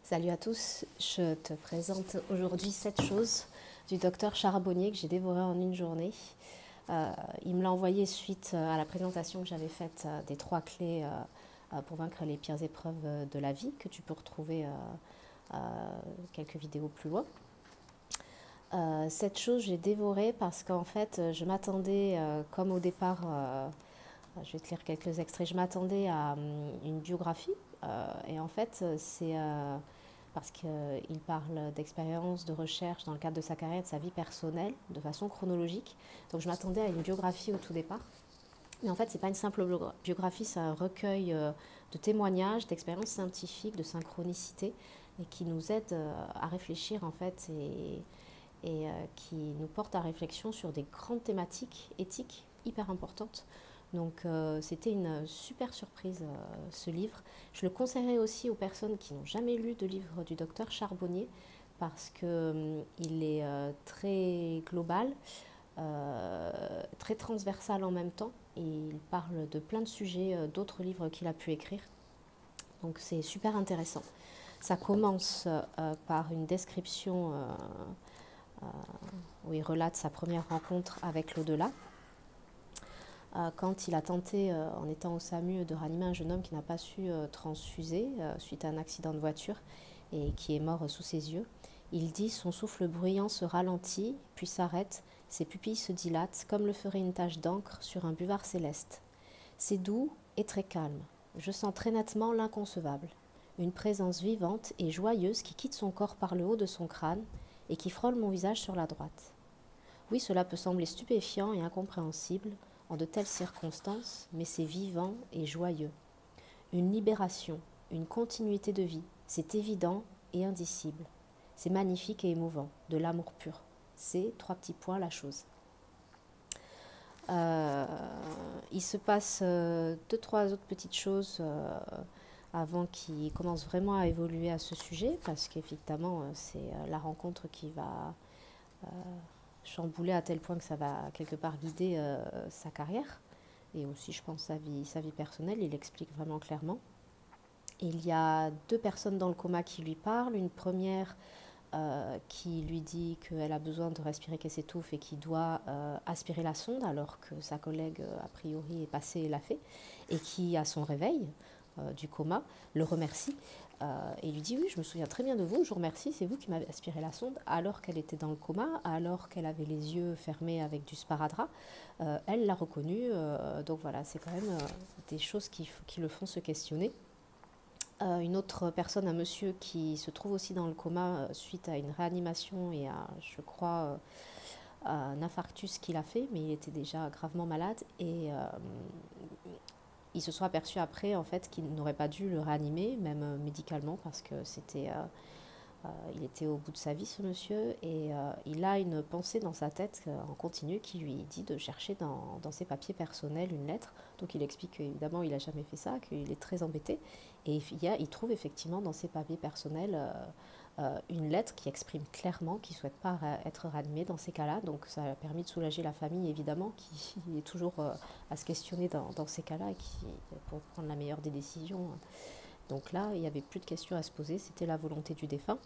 Salut à tous, je te présente aujourd'hui 7 choses du docteur Charbonnier que j'ai dévoré en une journée. Il me l'a envoyé suite à la présentation que j'avais faite des 3 clés pour vaincre les pires épreuves de la vie, que tu peux retrouver quelques vidéos plus loin. Cette chose, j'ai dévoré parce qu'en fait, je m'attendais, comme au départ, je vais te lire quelques extraits, je m'attendais à une biographie. Et en fait, c'est parce qu'il parle d'expérience, de recherche dans le cadre de sa carrière, de sa vie personnelle, de façon chronologique. Donc je m'attendais à une biographie au tout départ. Mais en fait, ce n'est pas une simple biographie, c'est un recueil de témoignages, d'expériences scientifiques, de synchronicité, et qui nous aide à réfléchir en fait et qui nous porte à réflexion sur des grandes thématiques éthiques hyper importantes. Donc c'était une super surprise ce livre. Je le conseillerais aussi aux personnes qui n'ont jamais lu de livre du docteur Charbonnier parce qu'il est très global, très transversal en même temps et il parle de plein de sujets d'autres livres qu'il a pu écrire. Donc c'est super intéressant. Ça commence par une description où il relate sa première rencontre avec l'au-delà. Quand il a tenté, en étant au SAMU, de ranimer un jeune homme qui n'a pas su transfuser suite à un accident de voiture et qui est mort sous ses yeux, il dit « Son souffle bruyant se ralentit, puis s'arrête, ses pupilles se dilatent comme le ferait une tache d'encre sur un buvard céleste. C'est doux et très calme. Je sens très nettement l'inconcevable. Une présence vivante et joyeuse qui quitte son corps par le haut de son crâne et qui frôle mon visage sur la droite. Oui, cela peut sembler stupéfiant et incompréhensible en de telles circonstances, mais c'est vivant et joyeux. Une libération, une continuité de vie, c'est évident et indicible. C'est magnifique et émouvant, de l'amour pur. C'est, 3 petits points, la chose. Il se passe 2-3 autres petites choses avant qu'il commence vraiment à évoluer à ce sujet, parce qu'effectivement, c'est la rencontre qui va chambouler à tel point que ça va quelque part guider sa carrière et aussi, je pense, sa vie personnelle. Il l'explique vraiment clairement. Il y a 2 personnes dans le coma qui lui parlent. Une première qui lui dit qu'elle a besoin de respirer, qu'elle s'étouffe et qui doit aspirer la sonde alors que sa collègue, a priori, est passée et l'a fait, et qui, à son réveil du coma, le remercie et lui dit « Oui, je me souviens très bien de vous, je vous remercie, c'est vous qui m'avez aspiré la sonde » alors qu'elle était dans le coma, alors qu'elle avait les yeux fermés avec du sparadrap. Elle l'a reconnu, donc voilà, c'est quand même des choses qui le font se questionner. Une autre personne, un monsieur qui se trouve aussi dans le coma suite à une réanimation et à, je crois, un infarctus qu'il a fait, mais il était déjà gravement malade et ils se sont aperçus après en fait qu'ils n'auraient pas dû le réanimer, même médicalement, parce que il était au bout de sa vie, ce monsieur, et il a une pensée dans sa tête en continu qui lui dit de chercher dans ses papiers personnels une lettre. Donc il explique qu'évidemment il n'a jamais fait ça, qu'il est très embêté, et il trouve effectivement dans ses papiers personnels une lettre qui exprime clairement qu'il ne souhaite pas être réanimé dans ces cas-là. Donc ça a permis de soulager la famille, évidemment, qui est toujours à se questionner dans ces cas-là pour prendre la meilleure des décisions. Donc là, il n'y avait plus de questions à se poser, c'était la volonté du défunt.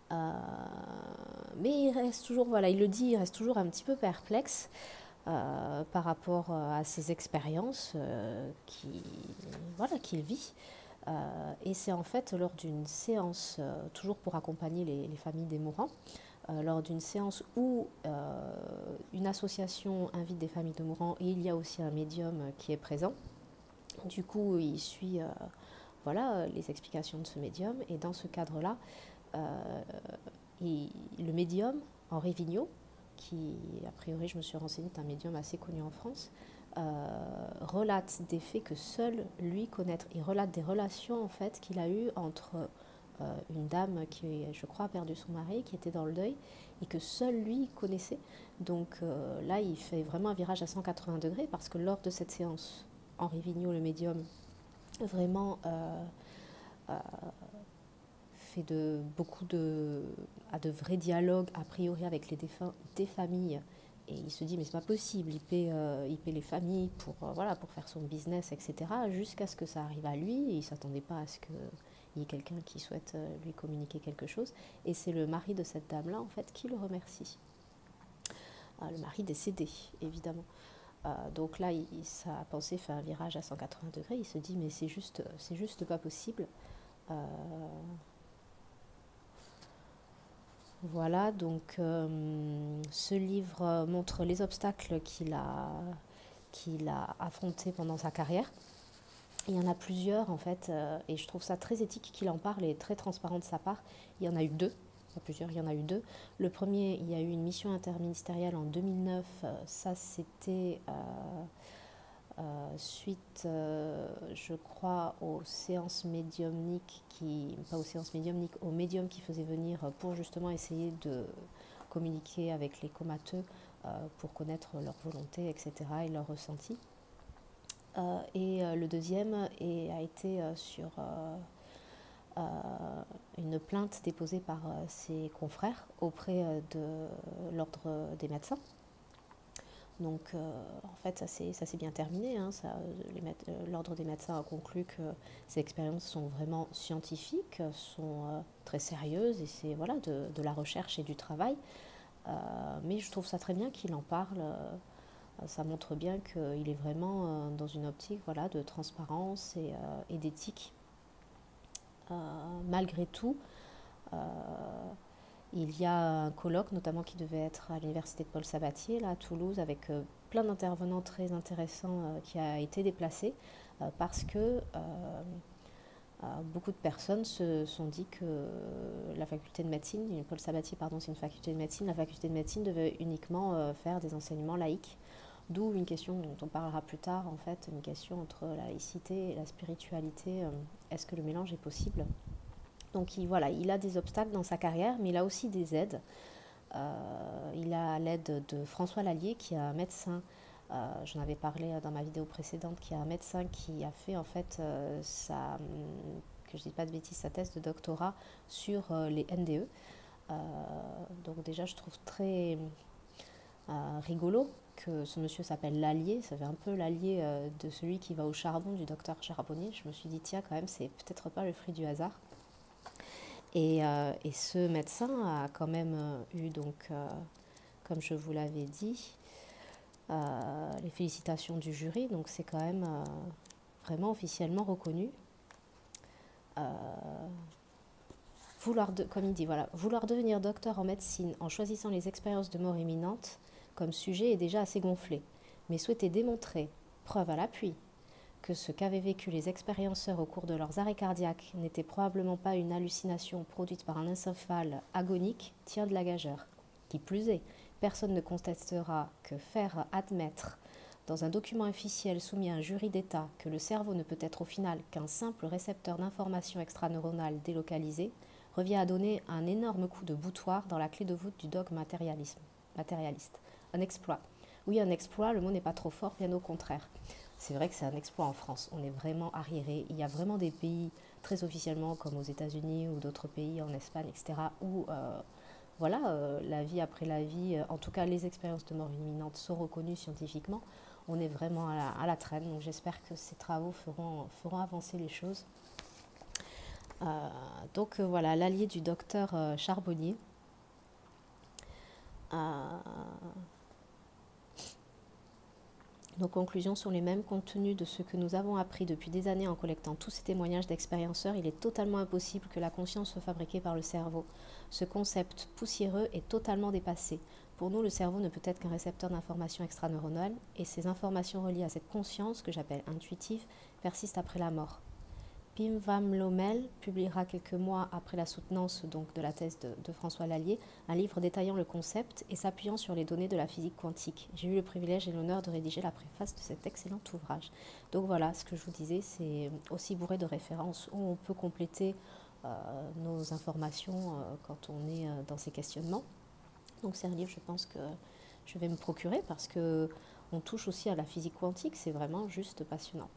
Mais il reste toujours, voilà, il le dit, il reste toujours un petit peu perplexe par rapport à ses expériences qu'il vit. Et c'est en fait lors d'une séance, toujours pour accompagner les familles des mourants, lors d'une séance où une association invite des familles de mourants et il y a aussi un médium qui est présent. Du coup, il suit les explications de ce médium et dans ce cadre-là, le médium, Henri Vigneault, qui, a priori, je me suis renseignée, est un médium assez connu en France, relate des faits que seul lui connaît. Il relate des relations en fait qu'il a eues entre une dame qui, je crois, a perdu son mari, qui était dans le deuil, et que seul lui connaissait. Donc là, il fait vraiment un virage à 180 degrés, parce que lors de cette séance, Henri Vigneault, le médium, vraiment fait a de vrais dialogues, a priori, avec les défunts des familles Et il se dit, mais c'est pas possible, il paie les familles pour, voilà, pour faire son business, etc. Jusqu'à ce que ça arrive à lui, et il ne s'attendait pas à ce qu'il y ait quelqu'un qui souhaite lui communiquer quelque chose. Et c'est le mari de cette dame-là, en fait, qui le remercie. Le mari décédé, évidemment. Donc là, sa pensée fait un virage à 180 degrés. Il se dit, mais c'est juste pas possible. Euh, Voilà, donc ce livre montre les obstacles qu'il a affrontés pendant sa carrière. Il y en a plusieurs en fait, et je trouve ça très éthique qu'il en parle et très transparent de sa part. Il y en a eu deux, pas plusieurs, il y en a eu deux. Le premier, il y a eu une mission interministérielle en 2009, ça c'était suite, je crois, aux séances médiumniques, pas aux séances médiumniques, aux médiums qui faisaient venir pour justement essayer de communiquer avec les comateux pour connaître leur volonté, etc. et leur ressenti. Le deuxième a été sur une plainte déposée par ses confrères auprès de l'ordre des médecins. Donc, en fait, ça s'est bien terminé. Hein. L'ordre des médecins a conclu que ces expériences sont vraiment scientifiques, sont très sérieuses, et c'est voilà, de la recherche et du travail. Mais je trouve ça très bien qu'il en parle. Ça montre bien qu'il est vraiment dans une optique voilà, de transparence et d'éthique. Malgré tout, il y a un colloque notamment qui devait être à l'université de Paul Sabatier, là, à Toulouse, avec plein d'intervenants très intéressants qui a été déplacé parce que beaucoup de personnes se sont dit que la faculté de médecine, Paul Sabatier, pardon, c'est une faculté de médecine, la faculté de médecine devait uniquement faire des enseignements laïques, d'où une question dont on parlera plus tard, en fait, une question entre la laïcité et la spiritualité. Est-ce que le mélange est possible? Donc voilà, il a des obstacles dans sa carrière, mais il a aussi des aides. Il a l'aide de François Lallier, qui est un médecin, j'en avais parlé dans ma vidéo précédente, qui est un médecin qui a fait en fait que je ne dis pas de bêtises, sa thèse de doctorat sur les NDE. Donc déjà, je trouve très rigolo que ce monsieur s'appelle Lallier. Ça fait un peu l'allié de celui qui va au charbon, du docteur Charbonnier. Je me suis dit, tiens, quand même, c'est peut-être pas le fruit du hasard. Et ce médecin a quand même eu, donc, comme je vous l'avais dit, les félicitations du jury. Donc c'est quand même vraiment officiellement reconnu. Comme il dit, voilà, vouloir devenir docteur en médecine en choisissant les expériences de mort imminente comme sujet est déjà assez gonflé. Mais souhaiter démontrer, preuve à l'appui, que ce qu'avaient vécu les expérienceurs au cours de leurs arrêts cardiaques n'était probablement pas une hallucination produite par un encéphale agonique tient de la gageure. Qui plus est, personne ne contestera que faire admettre dans un document officiel soumis à un jury d'État que le cerveau ne peut être au final qu'un simple récepteur d'informations extraneuronales délocalisées revient à donner un énorme coup de boutoir dans la clé de voûte du dogme matérialiste. Un exploit. Oui, un exploit, le mot n'est pas trop fort, bien au contraire. C'est vrai que c'est un exploit en France. On est vraiment arriéré. Il y a vraiment des pays, très officiellement, comme aux États-Unis ou d'autres pays, en Espagne, etc., où la vie après la vie, en tout cas les expériences de mort imminente sont reconnues scientifiquement. On est vraiment à la traîne. Donc j'espère que ces travaux feront avancer les choses. Voilà, l'allié du docteur Charbonnier. Nos conclusions sont les mêmes compte tenu de ce que nous avons appris depuis des années en collectant tous ces témoignages d'expérienceurs. Il est totalement impossible que la conscience soit fabriquée par le cerveau. Ce concept poussiéreux est totalement dépassé. Pour nous, le cerveau ne peut être qu'un récepteur d'informations extraneuronales et ces informations reliées à cette conscience, que j'appelle intuitive, persistent après la mort. Pim Van Lommel publiera quelques mois après la soutenance donc, de la thèse de François Lallier un livre détaillant le concept et s'appuyant sur les données de la physique quantique. J'ai eu le privilège et l'honneur de rédiger la préface de cet excellent ouvrage. Donc voilà, ce que je vous disais, c'est aussi bourré de références où on peut compléter nos informations quand on est dans ces questionnements. Donc c'est un livre, je pense que je vais me procurer parce qu'on touche aussi à la physique quantique, c'est vraiment juste passionnant.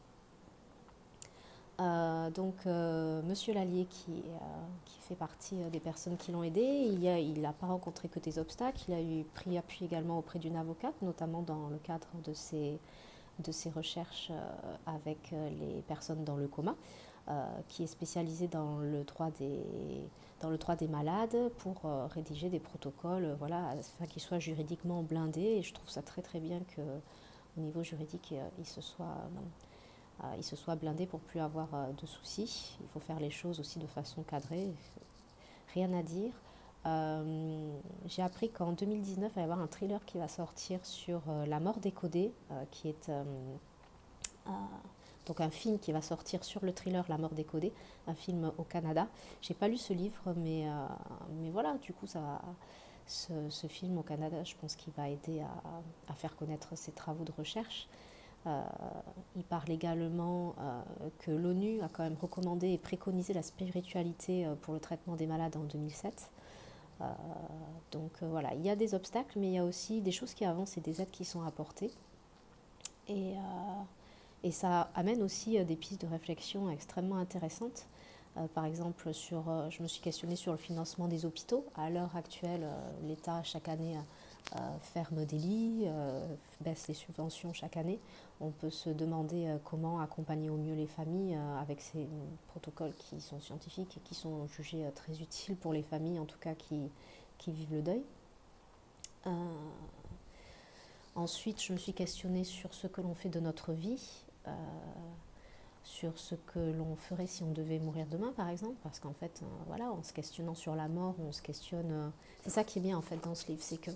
Monsieur Lallier, qui fait partie des personnes qui l'ont aidé, il n'a pas rencontré que des obstacles, il a pris appui également auprès d'une avocate, notamment dans le cadre de ses recherches avec les personnes dans le coma, qui est spécialisée dans le droit des malades pour rédiger des protocoles, voilà, afin qu'ils soient juridiquement blindés. Et je trouve ça très très bien qu'au niveau juridique, il se soit blindé pour plus avoir de soucis. Il faut faire les choses aussi de façon cadrée, rien à dire. J'ai appris qu'en 2019, il va y avoir un thriller qui va sortir sur la mort décodée, qui est euh, donc un film qui va sortir sur le thriller La mort décodée, un film au Canada. J'ai pas lu ce livre, mais voilà, du coup, ce film au Canada, je pense qu'il va aider à faire connaître ses travaux de recherche. Euh, il parle également que l'ONU a quand même recommandé et préconisé la spiritualité pour le traitement des malades en 2007. Euh, voilà, il y a des obstacles, mais il y a aussi des choses qui avancent et des aides qui sont apportées. Et, ça amène aussi des pistes de réflexion extrêmement intéressantes. Par exemple, je me suis questionnée sur le financement des hôpitaux. À l'heure actuelle, l'État, chaque année, ferme des lits, baisse les subventions chaque année. On peut se demander comment accompagner au mieux les familles avec ces protocoles qui sont scientifiques et qui sont jugés très utiles pour les familles, en tout cas qui vivent le deuil. Euh, Ensuite, je me suis questionnée sur ce que l'on fait de notre vie, sur ce que l'on ferait si on devait mourir demain, par exemple, parce qu'en fait, voilà, en se questionnant sur la mort, on se questionne. C'est ça qui est bien en fait dans ce livre, c'est que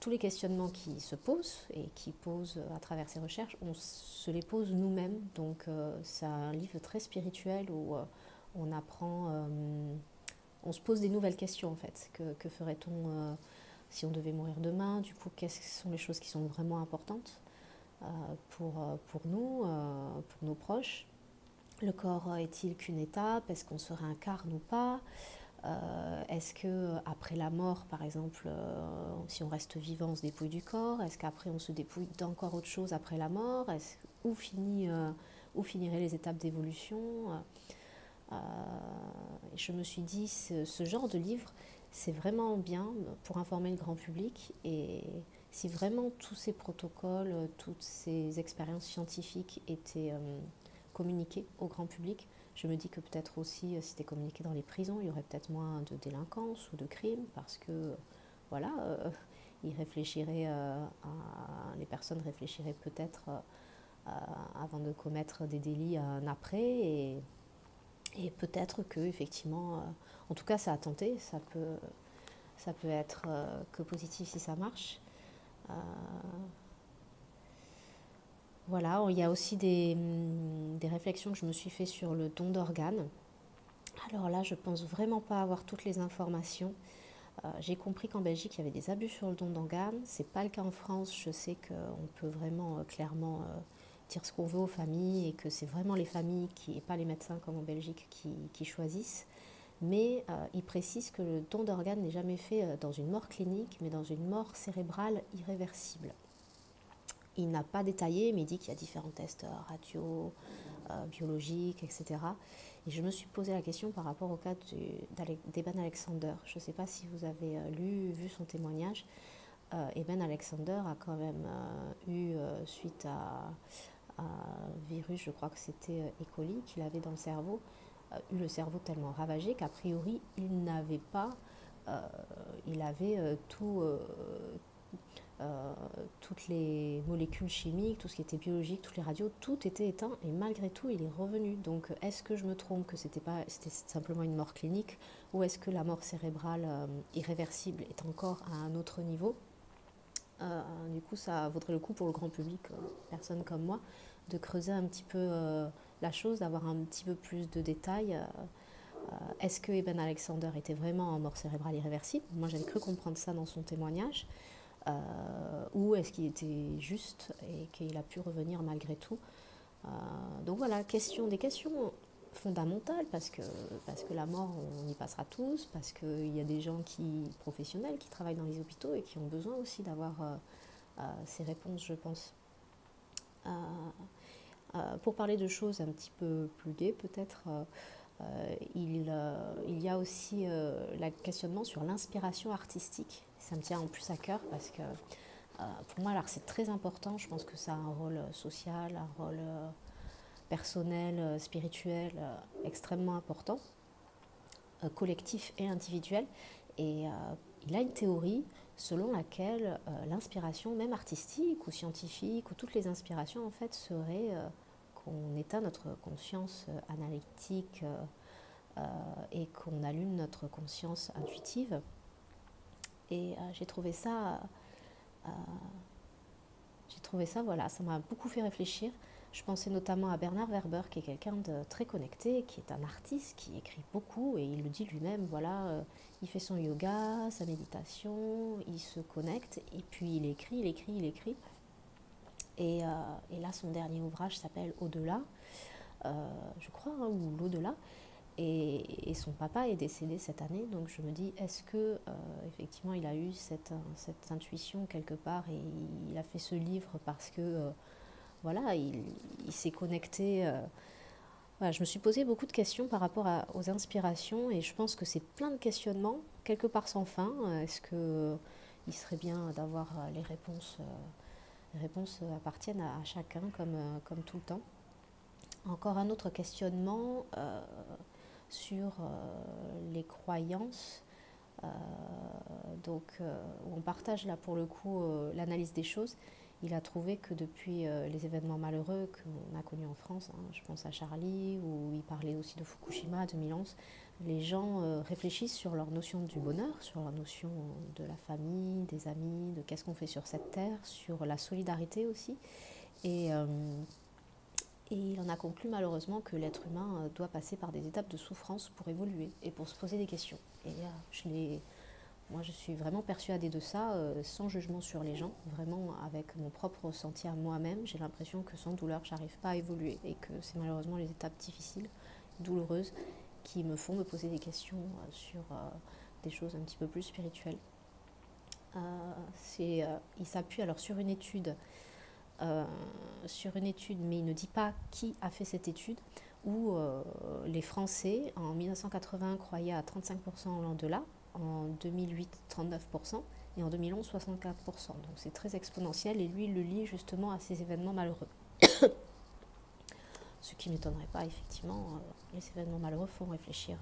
tous les questionnements qui se posent et qui posent à travers ces recherches, on se les pose nous-mêmes. Donc, c'est un livre très spirituel où on apprend, on se pose des nouvelles questions en fait. Que ferait-on si on devait mourir demain? Du coup, quelles sont les choses qui sont vraiment importantes pour nous, pour nos proches? Le corps est-il qu'une étape? Est-ce qu'on se réincarne ou pas? Est-ce que après la mort, par exemple, si on reste vivant, on se dépouille du corps? Est-ce qu'après on se dépouille d'encore autre chose après la mort? Où finiraient les étapes d'évolution? Euh, je me suis dit, ce genre de livre, c'est vraiment bien pour informer le grand public. Et si vraiment tous ces protocoles, toutes ces expériences scientifiques étaient communiquées au grand public, je me dis que peut-être aussi, si c'était communiqué dans les prisons, il y aurait peut-être moins de délinquance ou de crimes, parce que, voilà, ils réfléchiraient, les personnes réfléchiraient peut-être avant de commettre des délits un après, et peut-être que, effectivement, en tout cas, ça a tenté, ça peut être que positif si ça marche. Euh, voilà, il y a aussi des réflexions que je me suis fait sur le don d'organes. Alors là, je pense vraiment pas avoir toutes les informations. J'ai compris qu'en Belgique, il y avait des abus sur le don d'organes. C'est pas le cas en France. Je sais qu'on peut vraiment clairement dire ce qu'on veut aux familles et que c'est vraiment les familles et pas les médecins comme en Belgique qui choisissent. Mais il précise que le don d'organes n'est jamais fait dans une mort clinique, mais dans une mort cérébrale irréversible. Il n'a pas détaillé, mais il dit qu'il y a différents tests radio, biologiques, etc. Et je me suis posé la question par rapport au cas d'Eben Alexander. Je ne sais pas si vous avez vu son témoignage. Eben Alexander a quand même eu, suite à un virus, je crois que c'était E. coli, qu'il avait dans le cerveau, eu le cerveau tellement ravagé qu'a priori, il n'avait pas, il avait toutes les molécules chimiques, tout ce qui était biologique, toutes les radios, tout était éteint et malgré tout il est revenu. Donc est-ce que je me trompe que c'était simplement une mort clinique ou est-ce que la mort cérébrale irréversible est encore à un autre niveau? Du coup ça vaudrait le coup pour le grand public, personne comme moi, de creuser un petit peu la chose, d'avoir un petit peu plus de détails. Est-ce que Eben Alexander était vraiment en mort cérébrale irréversible? Moi j'avais cru comprendre ça dans son témoignage. Ou est-ce qu'il était juste et qu'il a pu revenir malgré tout? Donc voilà, des questions fondamentales parce que la mort, on y passera tous, parce qu'il y a des gens professionnels qui travaillent dans les hôpitaux et qui ont besoin aussi d'avoir ces réponses, je pense. Pour parler de choses un petit peu plus gaies, peut-être, il y a aussi le questionnement sur l'inspiration artistique. Ça me tient en plus à cœur parce que pour moi, l'art, c'est très important. Je pense que ça a un rôle social, un rôle personnel, spirituel extrêmement important, collectif et individuel. Et il a une théorie selon laquelle l'inspiration, même artistique ou scientifique, ou toutes les inspirations, en fait, seraient qu'on éteint notre conscience analytique et qu'on allume notre conscience intuitive. Et euh, j'ai trouvé ça, voilà, ça m'a beaucoup fait réfléchir. Je pensais notamment à Bernard Werber, qui est quelqu'un de très connecté, qui est un artiste, qui écrit beaucoup, et il le dit lui-même, voilà, il fait son yoga, sa méditation, il se connecte, et puis il écrit, il écrit, il écrit. Et là, son dernier ouvrage s'appelle Au-delà, je crois, hein, ou L'au-delà. Et son papa est décédé cette année, donc je me dis, est-ce que effectivement il a eu cette intuition quelque part et il a fait ce livre parce que voilà, il s'est connecté. Voilà, je me suis posé beaucoup de questions par rapport aux inspirations et je pense que c'est plein de questionnements, quelque part sans fin. Est-ce que il serait bien d'avoir les réponses appartiennent à chacun comme tout le temps. Encore un autre questionnement sur les croyances, euh, où on partage là pour le coup l'analyse des choses. Il a trouvé que depuis les événements malheureux qu'on a connus en France, hein, je pense à Charlie, où il parlait aussi de Fukushima, 2011, les gens réfléchissent sur leur notion du bonheur, sur leur notion de la famille, des amis, de qu'est-ce qu'on fait sur cette terre, sur la solidarité aussi. Et, euh, et il en a conclu malheureusement que l'être humain doit passer par des étapes de souffrance pour évoluer et pour se poser des questions. Et moi, je suis vraiment persuadée de ça, sans jugement sur les gens, vraiment avec mon propre ressenti à moi-même. J'ai l'impression que sans douleur, j'arrive pas à évoluer et que c'est malheureusement les étapes difficiles, douloureuses, qui me font me poser des questions sur des choses un petit peu plus spirituelles. Il s'appuie alors euh, sur une étude, mais il ne dit pas qui a fait cette étude, où les Français, en 1980, croyaient à 35% en l'au-delà, en 2008, 39%, et en 2011, 64%. Donc c'est très exponentiel, et lui, il le lie justement à ces événements malheureux. Ce qui ne m'étonnerait pas, effectivement, les événements malheureux font réfléchir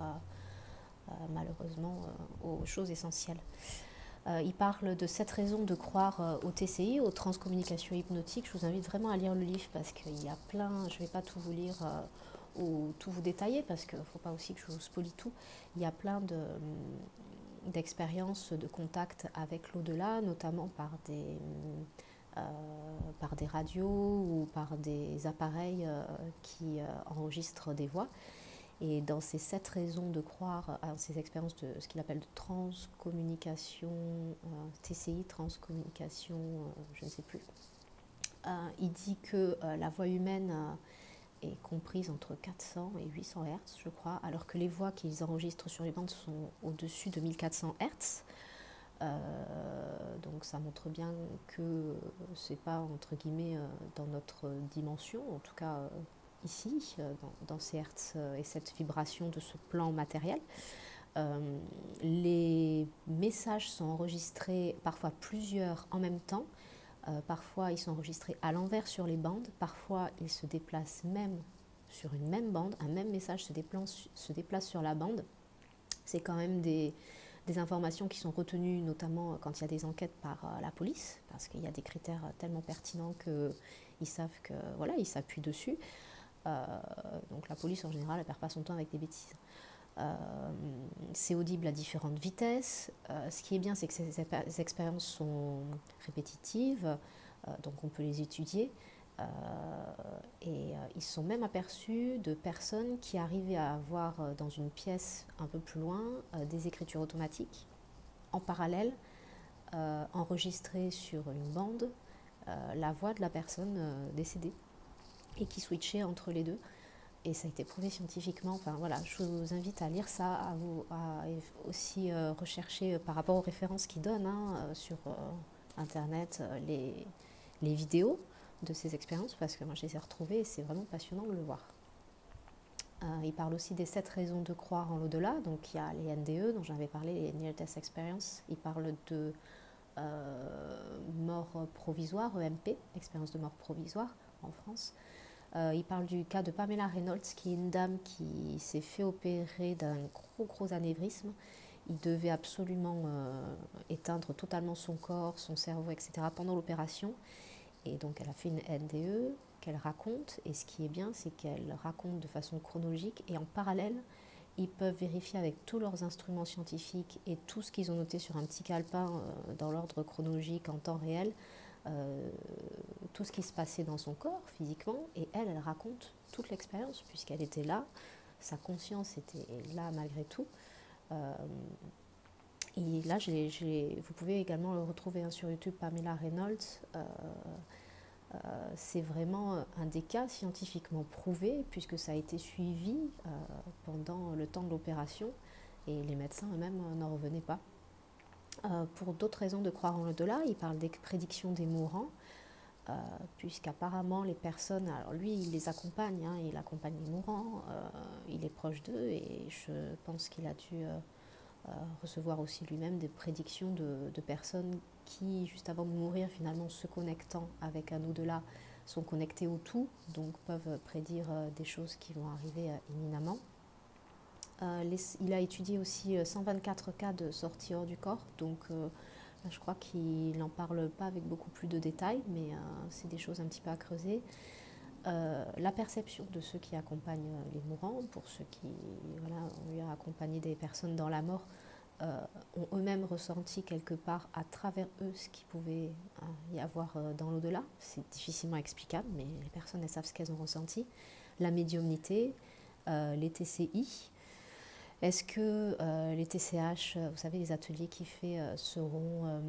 malheureusement aux choses essentielles. Il parle de 7 raisons de croire au TCI, aux transcommunications hypnotiques. Je vous invite vraiment à lire le livre parce qu'il y a plein, je ne vais pas tout vous lire ou tout vous détailler parce qu'il ne faut pas aussi que je vous spolie tout. Il y a plein d'expériences de contact avec l'au-delà, notamment euh, par des radios ou par des appareils qui enregistrent des voix. Et dans ces 7 raisons de croire à ces expériences de ce qu'il appelle de transcommunication, TCI, transcommunication, je ne sais plus, il dit que la voix humaine est comprise entre 400 et 800 Hz, je crois, alors que les voix qu'ils enregistrent sur les bandes sont au-dessus de 1400 Hz. Donc ça montre bien que c'est pas entre guillemets dans notre dimension, en tout cas ici, dans ces hertz et cette vibration de ce plan matériel. Les messages sont enregistrés parfois plusieurs en même temps. Parfois, ils sont enregistrés à l'envers sur les bandes. Parfois, ils se déplacent même sur une même bande. Un même message se déplace sur la bande. C'est quand même des informations qui sont retenues, notamment quand il y a des enquêtes par la police, parce qu'il y a des critères tellement pertinents qu'ils savent que voilà, ils s'appuient dessus. Donc la police en général, elle perd pas son temps avec des bêtises. C'est audible à différentes vitesses. Ce qui est bien, c'est que ces expériences sont répétitives, donc on peut les étudier. Ils se sont même aperçus de personnes qui arrivaient à avoir dans une pièce un peu plus loin des écritures automatiques en parallèle, enregistrées sur une bande, la voix de la personne décédée et qui switchaient entre les deux. Et ça a été prouvé scientifiquement. Enfin voilà, je vous invite à lire ça, à aussi rechercher par rapport aux références qu'ils donnent sur Internet les vidéos. de ces expériences, parce que moi je les ai retrouvées et c'est vraiment passionnant de le voir. Il parle aussi des 7 raisons de croire en l'au-delà. Donc il y a les NDE dont j'avais parlé, les Near Death Experience. Il parle de mort provisoire, EMP, expérience de mort provisoire en France. Il parle du cas de Pamela Reynolds, qui est une dame qui s'est fait opérer d'un gros anévrisme. Il devait absolument éteindre totalement son corps, son cerveau, etc. pendant l'opération. Et donc elle a fait une NDE qu'elle raconte. Et ce qui est bien, c'est qu'elle raconte de façon chronologique. Et en parallèle, ils peuvent vérifier avec tous leurs instruments scientifiques et tout ce qu'ils ont noté sur un petit calepin dans l'ordre chronologique en temps réel, tout ce qui se passait dans son corps physiquement. Et elle raconte toute l'expérience puisqu'elle était là. Sa conscience était là malgré tout. Et là, vous pouvez également le retrouver sur YouTube, Pamela Reynolds. C'est vraiment un des cas scientifiquement prouvé puisque ça a été suivi pendant le temps de l'opération et les médecins eux-mêmes n'en revenaient pas. Pour d'autres raisons de croire en l'au-delà, il parle des prédictions des mourants, puisqu'apparemment les personnes, alors lui il les accompagne, hein, il accompagne les mourants, il est proche d'eux et je pense qu'il a dû recevoir aussi lui-même des prédictions de personnes qui, juste avant de mourir, finalement se connectant avec un au-delà, sont connectés au tout, donc peuvent prédire des choses qui vont arriver imminemment. Il a étudié aussi 124 cas de sortie hors du corps, donc là, je crois qu'il n'en parle pas avec beaucoup plus de détails, mais c'est des choses un petit peu à creuser. La perception de ceux qui accompagnent les mourants, pour ceux qui ont eu à accompagner des personnes dans la mort, ont eux-mêmes ressenti quelque part à travers eux ce qu'il pouvait y avoir dans l'au-delà. C'est difficilement explicable, mais les personnes elles savent ce qu'elles ont ressenti. La médiumnité, les TCI. Est-ce que les TCH, vous savez, les ateliers qu'il fait seront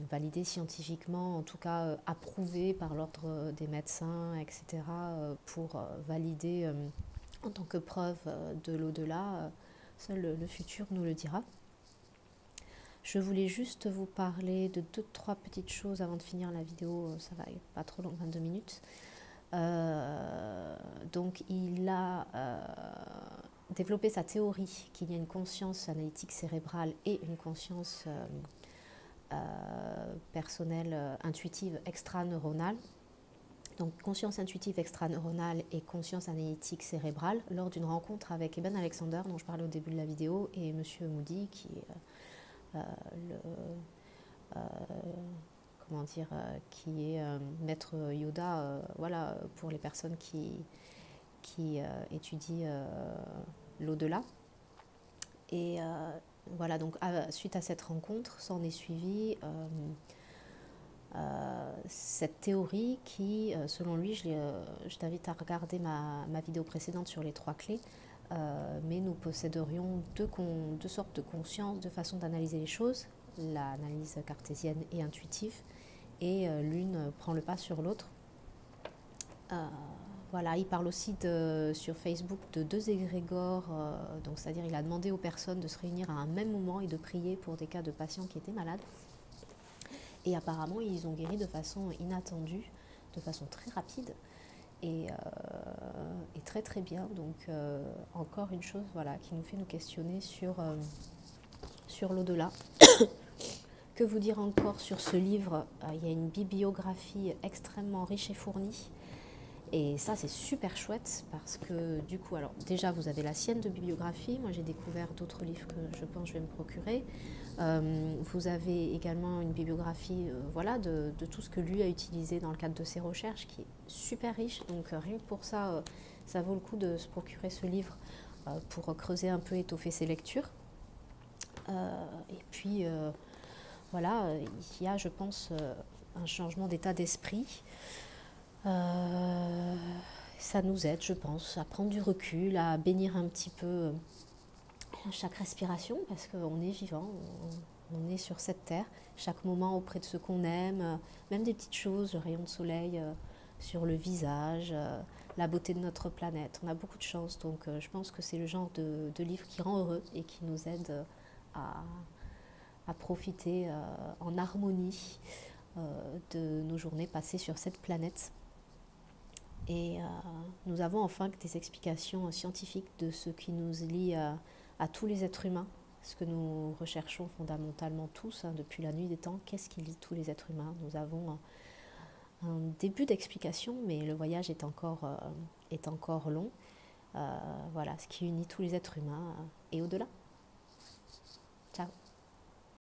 validés scientifiquement, en tout cas approuvés par l'ordre des médecins, etc., pour valider en tant que preuve de l'au-delà? Seul le futur nous le dira. Je voulais juste vous parler de 2-3 petites choses avant de finir la vidéo, ça va pas trop long, 22 minutes. Donc il a développé sa théorie qu'il y a une conscience analytique cérébrale et une conscience personnelle, intuitive, extraneuronale. Donc conscience intuitive extraneuronale et conscience analytique cérébrale lors d'une rencontre avec Eben Alexander, dont je parlais au début de la vidéo, et Monsieur Moody, qui est qui est maître Yoda, voilà, pour les personnes qui étudient l'au-delà. Et voilà, donc suite à cette rencontre, s'en est suivi cette théorie qui, selon lui, je t'invite à regarder ma vidéo précédente sur les 3 clés, mais nous posséderions deux sortes de conscience, deux façons d'analyser les choses, l'analyse cartésienne et intuitive, et l'une prend le pas sur l'autre. Voilà, il parle aussi sur Facebook de 2 égrégores, donc c'est-à-dire il a demandé aux personnes de se réunir à un même moment et de prier pour des cas de patients qui étaient malades. Et apparemment, ils ont guéri de façon inattendue, de façon très rapide et très très bien. Donc encore une chose, voilà, qui nous fait nous questionner sur l'au-delà. Que vous dire encore sur ce livre? Il y a une bibliographie extrêmement riche et fournie. Et ça, c'est super chouette parce que du coup, alors déjà, vous avez la sienne de bibliographie. Moi, j'ai découvert d'autres livres que je pense que je vais me procurer. Vous avez également une bibliographie voilà, de tout ce que lui a utilisé dans le cadre de ses recherches qui est super riche. Donc, rien que pour ça, ça vaut le coup de se procurer ce livre pour creuser un peu, étoffer ses lectures. Et puis, voilà, il y a, je pense, un changement d'état d'esprit. Ça nous aide, je pense, à prendre du recul, à bénir un petit peu chaque respiration, parce qu'on est vivant, on est sur cette terre, chaque moment auprès de ceux qu'on aime, même des petites choses, le rayon de soleil sur le visage, la beauté de notre planète. On a beaucoup de chance, donc je pense que c'est le genre de livre qui rend heureux et qui nous aide à profiter en harmonie de nos journées passées sur cette planète. Et nous avons enfin des explications scientifiques de ce qui nous lie à tous les êtres humains, ce que nous recherchons fondamentalement tous, hein, depuis la nuit des temps. Qu'est-ce qui lie tous les êtres humains? Nous avons un début d'explication, mais le voyage est encore long. Voilà, ce qui unit tous les êtres humains et au-delà. Ciao.